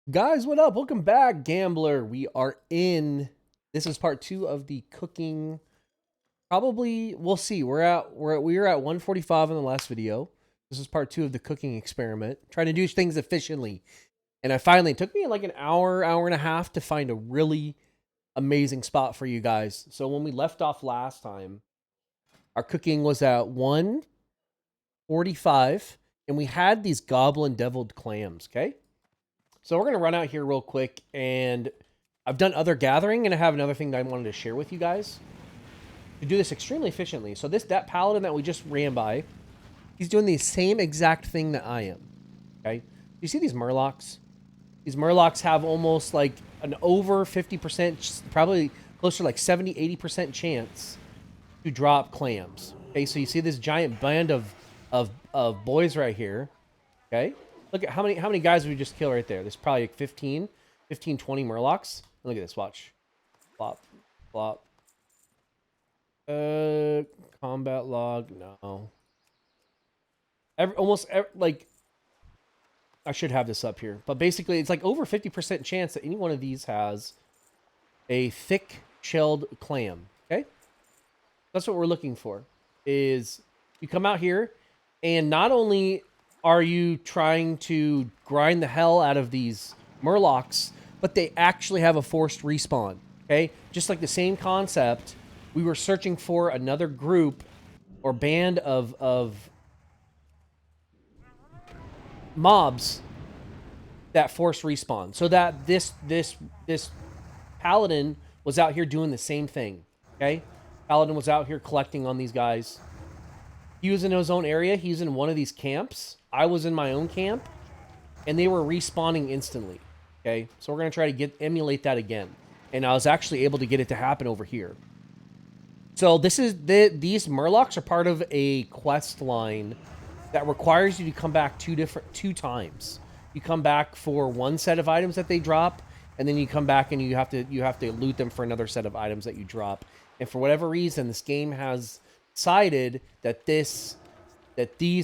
Guys, what up? Welcome back, Gambler. We are in. This is part two of the cooking. Probably we'll see. We were at 145 in the last video. This is part two of the cooking experiment. Trying to do things efficiently. And I finally it took me like an hour and a half to find a really amazing spot for you guys. So when we left off last time, our cooking was at 145, and we had these goblin deviled clams, okay? So we're going to run out here real quick, and I've done other gathering, and I have another thing that I wanted to share with you guys to do this extremely efficiently. So that paladin that we just ran by, he's doing the same exact thing that I am. Okay, you see these murlocs? These murlocs have almost like an over 50%, probably closer to like 70-80% chance to drop clams. Okay, so you see this giant band of boys right here. Okay, look at how many guys we just killed right there. There's probably like 15, 20 murlocs. Look at this. Watch. Flop. Flop. Combat log. No. Like, I should have this up here. But basically, it's like over 50% chance that any one of these has a thick shelled clam. Okay? That's what we're looking for. Is you come out here, and not only are you trying to grind the hell out of these murlocs, but they actually have a forced respawn. Okay? Just like the same concept, we were searching for another group or band of mobs that force respawn. So that this paladin was out here doing the same thing. Okay? Paladin was out here collecting on these guys. He was in his own area. He was in one of these camps. I was in my own camp, and they were respawning instantly. Okay, so we're gonna try to emulate that again, and I was actually able to get it to happen over here. So these murlocs are part of a quest line that requires you to come back two times. You come back for one set of items that they drop, and then you come back and you have to loot them for another set of items that you drop. And for whatever reason, this game has decided that these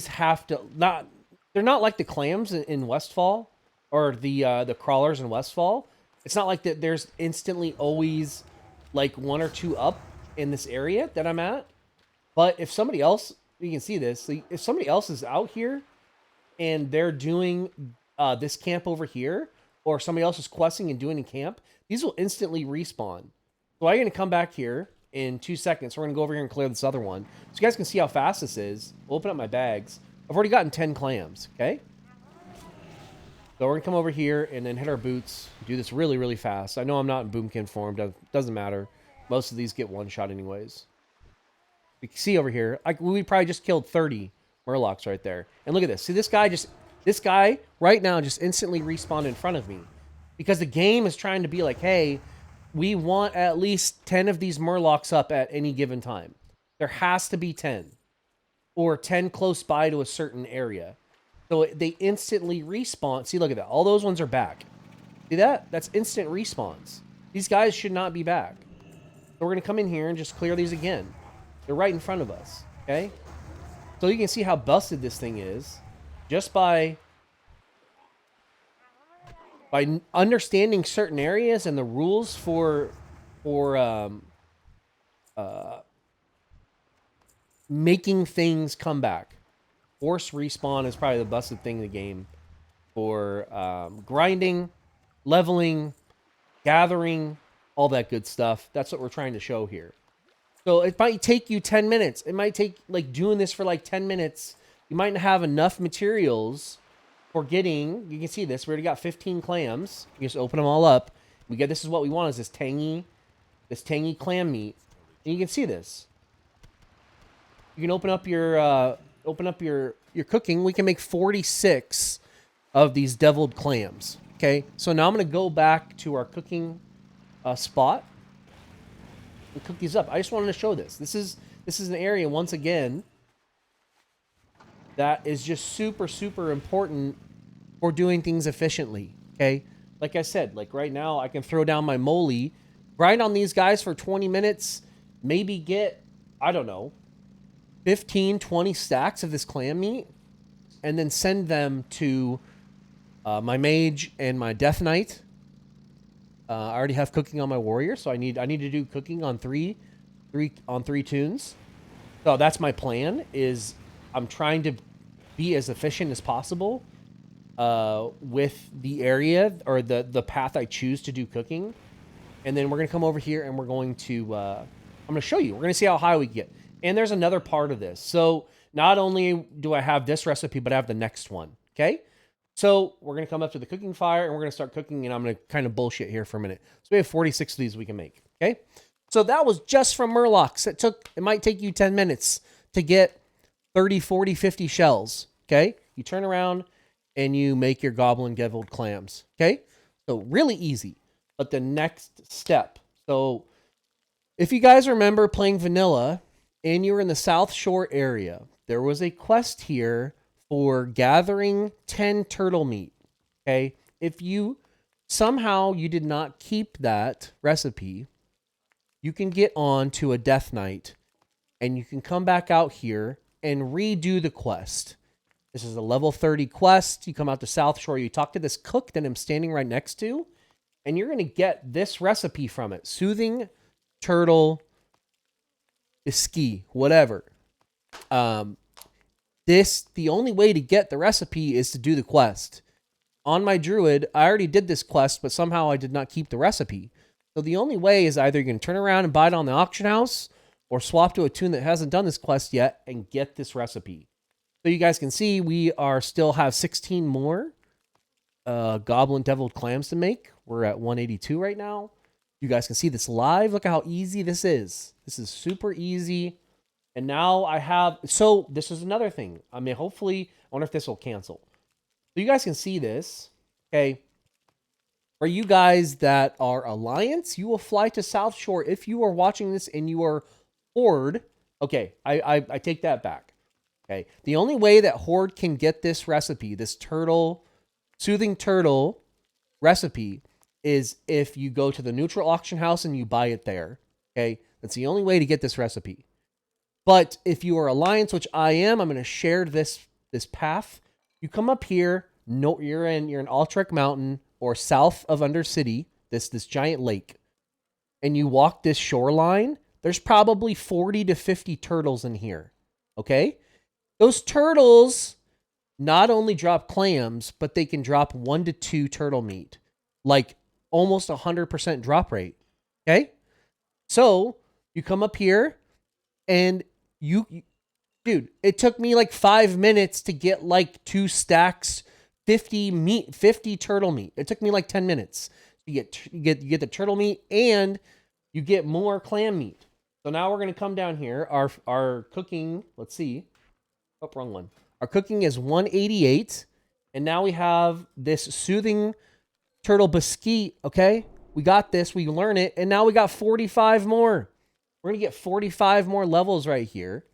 have to not. They're not like the clams in Westfall or the crawlers in Westfall. It's not like that. There's instantly always like one or two up in this area that I'm at. But if somebody else, you can see this. If somebody else is out here and they're doing this camp over here, or somebody else is questing and doing a camp, these will instantly respawn. So I'm going to come back here in 2 seconds. We're going to go over here and clear this other one. So you guys can see how fast this is. We'll open up my bags. I've already gotten 10 clams, okay? So we're going to come over here and then hit our boots. Do this really, really fast. I know I'm not in boomkin form. Doesn't matter. Most of these get one shot anyways. You can see over here, we probably just killed 30 murlocs right there. And look at this. See, this guy right now just instantly respawned in front of me. Because the game is trying to be like, hey, we want at least 10 of these murlocs up at any given time. There has to be 10. Or 10 close by to a certain area. So they instantly respawn. See, look at that. All those ones are back. See that? That's instant respawns. These guys should not be back. So we're going to come in here and just clear these again. They're right in front of us. Okay? So you can see how busted this thing is. Just by understanding certain areas and the rules for making things come back. Force respawn is probably the busted thing in the game for grinding, leveling, gathering, all that good stuff. That's what we're trying to show here. So it might take you 10 minutes. It might take, like, doing this for like 10 minutes. You might not have enough materials for getting, you can see this, we already got 15 clams. You just open them all up. This is what we want, is this tangy clam meat. And you can see this. You can open up your cooking. We can make 46 of these deviled clams. Okay, so now I'm gonna go back to our cooking spot and cook these up. I just wanted to show this. This is an area, once again, that is just super, super important for doing things efficiently. Okay, like I said, like right now, I can throw down my moly, grind on these guys for 20 minutes, maybe get, I don't know, 15, 20 stacks of this clam meat, and then send them to My mage and my death knight. I already have cooking on my warrior, so I need to do cooking on three toons. So that's my plan. Is I'm trying to be as efficient as possible with the area or the path I choose to do cooking, and then we're gonna come over here and we're going to I'm gonna show you. We're gonna see how high we get. And there's another part of this. So not only do I have this recipe, but I have the next one. Okay. So we're going to come up to the cooking fire and we're going to start cooking, and I'm going to kind of bullshit here for a minute. So we have 46 of these we can make. Okay. So that was just from Murlocs. It might take you 10 minutes to get 30, 40, 50 shells. Okay. You turn around and you make your goblin deviled clams. Okay. So really easy. But the next step. So if you guys remember playing vanilla and you were in the South Shore area, there was a quest here for gathering 10 turtle meat. Okay. If you somehow you did not keep that recipe, you can get on to a death knight and you can come back out here and redo the quest. This is a level 30 quest. You come out to South Shore, you talk to this cook that I'm standing right next to, and you're going to get this recipe from it. Soothing turtle ski, whatever. The only way to get the recipe is to do the quest. On my druid, I already did this quest, but somehow I did not keep the recipe. So the only way is either you're going to turn around and buy it on the auction house or swap to a toon that hasn't done this quest yet and get this recipe. So you guys can see we are still have 16 more goblin deviled clams to make. We're at 182 right now. You guys can see this live. Look at how easy this is. This is super easy. And now I have, so this is another thing. I mean, hopefully, I wonder if this will cancel. So you guys can see this, okay? For you guys that are Alliance, you will fly to South Shore. If you are watching this and you are Horde, okay, I take that back. Okay, the only way that Horde can get this recipe, this soothing turtle recipe, is if you go to the neutral auction house and you buy it there. Okay, that's the only way to get this recipe. But if you are Alliance, which I am, I'm going to share this path. You come up here. No, you're in WOTLK Mountain or south of Undercity. This giant lake, and you walk this shoreline. There's probably 40 to 50 turtles in here. Okay, those turtles not only drop clams, but they can drop 1 to 2 turtle meat, like almost 100% drop rate. Okay, so you come up here, and dude, it took me like 5 minutes to get like 2 stacks, 50 turtle meat. It took me like 10 minutes. You get the turtle meat and you get more clam meat. So now we're gonna come down here. Our cooking, let's see. Oh, wrong one. Our cooking is 188, and now we have this soothing turtle biscuit. Okay, we got this. We learn it, and now we got 45 more. We're going to get 45 more levels right here.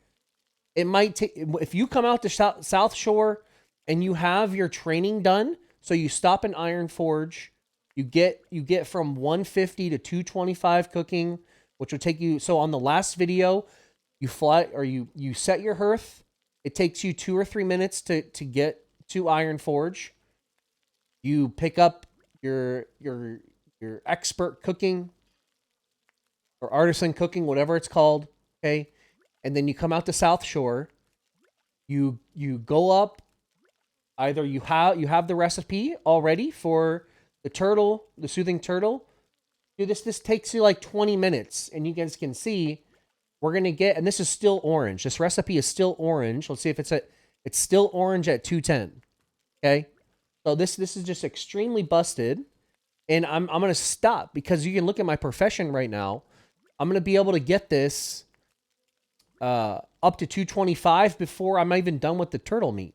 It might take, if you come out to South Shore and you have your training done, so you stop in Iron Forge, you get from 150 to 225 cooking, which would take you, so on the last video, you fly, or you set your hearth. It takes you 2 or 3 minutes to get to Iron Forge. You pick up your expert cooking, or artisan cooking, whatever it's called, okay? And then you come out to South Shore. You go up. Either you have the recipe already for the soothing turtle. Dude, this takes you like 20 minutes, and you guys can see we're gonna get, and this is still orange. This recipe is still orange. Let's see if it's still orange at 210. Okay, so this is just extremely busted, and I'm gonna stop because you can look at my profession right now. I'm going to be able to get this up to 225 before I'm even done with the turtle meat.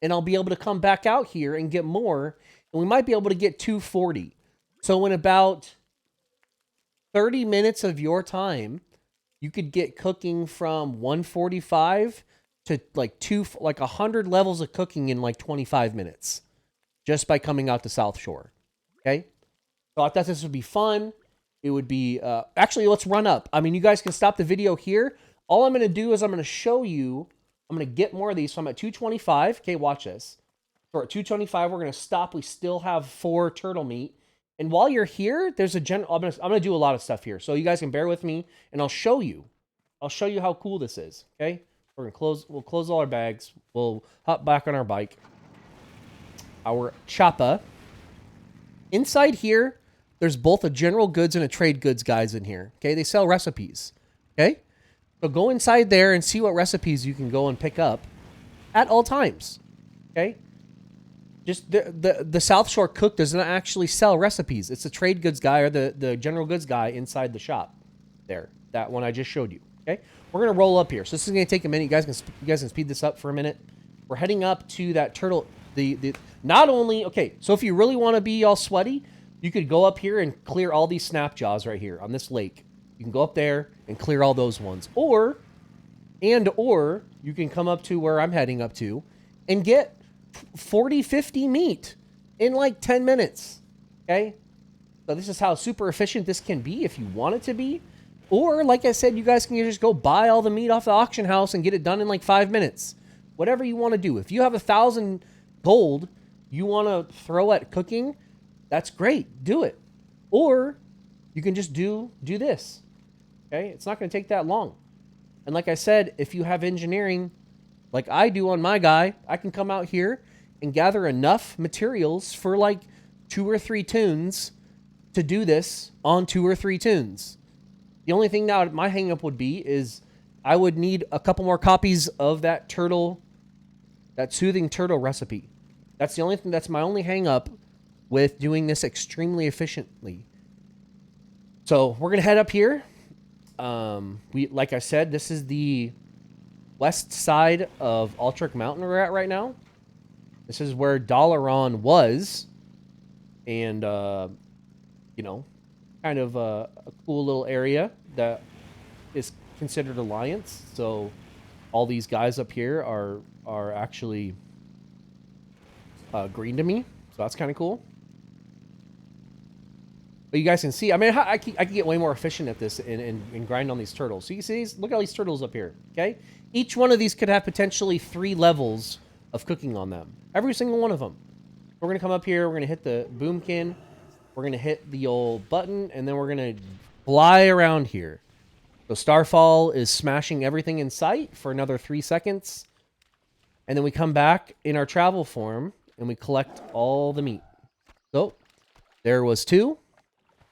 And I'll be able to come back out here and get more. And we might be able to get 240. So in about 30 minutes of your time, you could get cooking from 145 to like 100 levels of cooking in like 25 minutes. Just by coming out to South Shore. Okay? So I thought this would be fun. It would be, actually, let's run up. I mean, you guys can stop the video here. All I'm going to do is I'm going to show you, I'm going to get more of these. So I'm at 225. Okay, watch this. So we're at 225. We're going to stop. We still have 4 turtle meat. And while you're here, there's a general... I'm gonna do a lot of stuff here. So you guys can bear with me, and I'll show you. I'll show you how cool this is, okay? We're going to close... We'll close all our bags. We'll hop back on our bike. Our choppa. Inside here, there's both a general goods and a trade goods guys in here, okay? They sell recipes, okay? So go inside there and see what recipes you can go and pick up at all times, okay? Just the South Shore Cook does not actually sell recipes. It's the trade goods guy or the general goods guy inside the shop there. That one I just showed you, okay? We're going to roll up here. So this is going to take a minute. You guys can speed this up for a minute. We're heading up to that turtle... Not only, okay, so if you really want to be all sweaty, you could go up here and clear all these snap jaws right here on this lake. You can go up there and clear all those ones. Or you can come up to where I'm heading up to and get 40, 50 meat in like 10 minutes, okay? So this is how super efficient this can be if you want it to be. Or, like I said, you guys can just go buy all the meat off the auction house and get it done in like 5 minutes. Whatever you want to do. If you have 1,000... gold you want to throw at cooking, that's great. Do it. Or you can just do this. Okay? It's not going to take that long. And like I said, if you have engineering like I do on my guy, I can come out here and gather enough materials for like 2 or 3 toons to do this on 2 or 3 toons. The only thing now my hang up would be is I would need a couple more copies of that soothing turtle recipe. That's the only thing. That's my only hang up with doing this extremely efficiently. So we're gonna head up here. Like I said, this is the west side of WOTLK Mountain we're at right now. This is where Dalaran was, and you know, kind of a cool little area that is considered Alliance. So all these guys up here are actually green to me, so that's kind of cool. But you guys can see, I mean, I can get way more efficient at this and grind on these turtles. So you see, look at all these turtles up here, okay? Each one of these could have potentially 3 levels of cooking on them. Every single one of them. We're going to come up here, we're going to hit the boomkin, we're going to hit the old button, and then we're going to fly around here. So Starfall is smashing everything in sight for another 3 seconds. And then we come back in our travel form, and we collect all the meat. So, there was 2.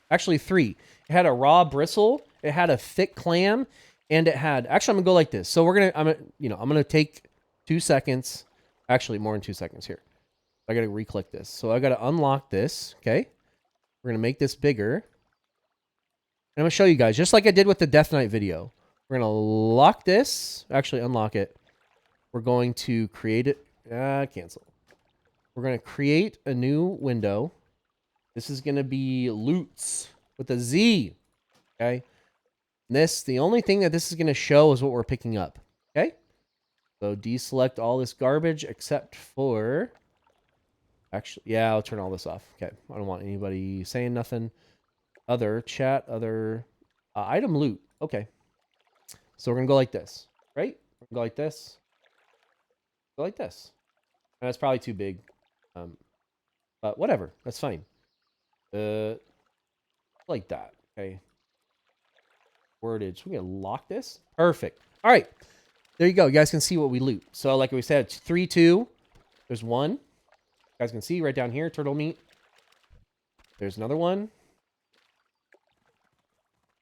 Actually, 3. It had a raw bristle, it had a thick clam, and it had... Actually, I'm going to go like this. So I'm gonna take 2 seconds. Actually, more than 2 seconds here. I got to re-click this. So I got to unlock this, okay? We're going to make this bigger. And I'm going to show you guys, just like I did with the Death Knight video. We're going to lock this. Actually, unlock it. We're going to create it. Cancel. We're going to create a new window. This is going to be loots with a Z. Okay. And the only thing that this is going to show is what we're picking up. Okay. So deselect all this garbage except for... Actually, yeah, I'll turn all this off. Okay. I don't want anybody saying nothing. Other chat, other item loot. Okay. So we're going to go like this, right? We're going to go like this. Go like this. And that's probably too big. But whatever. That's fine. Like that. Okay. Wordage. We're going to lock this. Perfect. All right. There you go. You guys can see what we loot. So like we said, it's 3, 2. There's 1. You guys can see right down here, turtle meat. There's another one.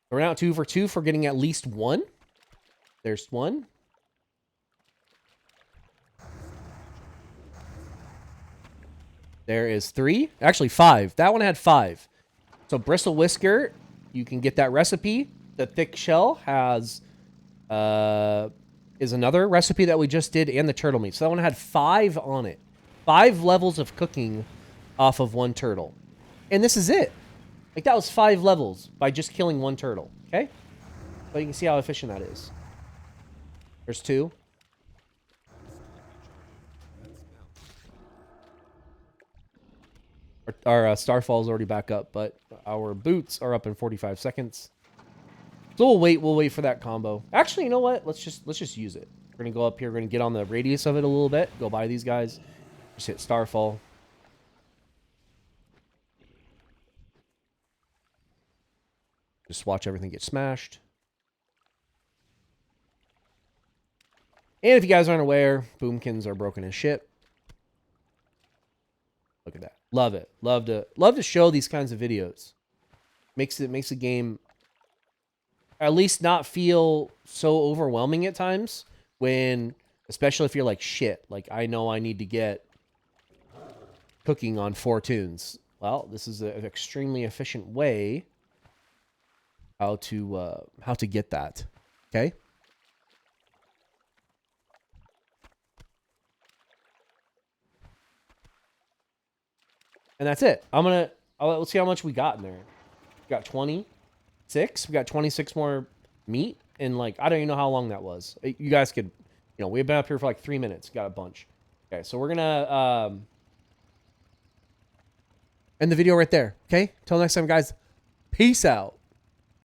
We're now 2 for 2 for getting at least 1. There's 1. There is 3. Actually, 5. That one had 5. So bristle whisker, you can get that recipe. The thick shell has is another recipe that we just did, and the turtle meat. So that one had 5 on it. 5 levels of cooking off of 1 turtle. And this is it. Like, that was 5 levels by just killing 1 turtle. Okay? So you can see how efficient that is. There's 2. Our Starfall is already back up, but our boots are up in 45 seconds. So we'll wait for that combo. Actually, you know what? Let's just use it. We're gonna go up here, we're gonna get on the radius of it a little bit, go by these guys, Just hit Starfall. Just watch everything get smashed. And if you guys aren't aware, boomkins are broken as shit. Look at that. Love it. Love to show these kinds of videos. Makes the game at least not feel so overwhelming at times when, especially if you're like, shit, like I know I need to get cooking on 4 toons. Well, this is an extremely efficient way how to get that. Okay? And that's it. Let's see how much we got in there. We got 26. We got 26 more meat. And like, I don't even know how long that was. You guys could, we've been up here for like 3 minutes. Got a bunch. Okay, so we're gonna end the video right there. Okay? Till next time, guys. Peace out.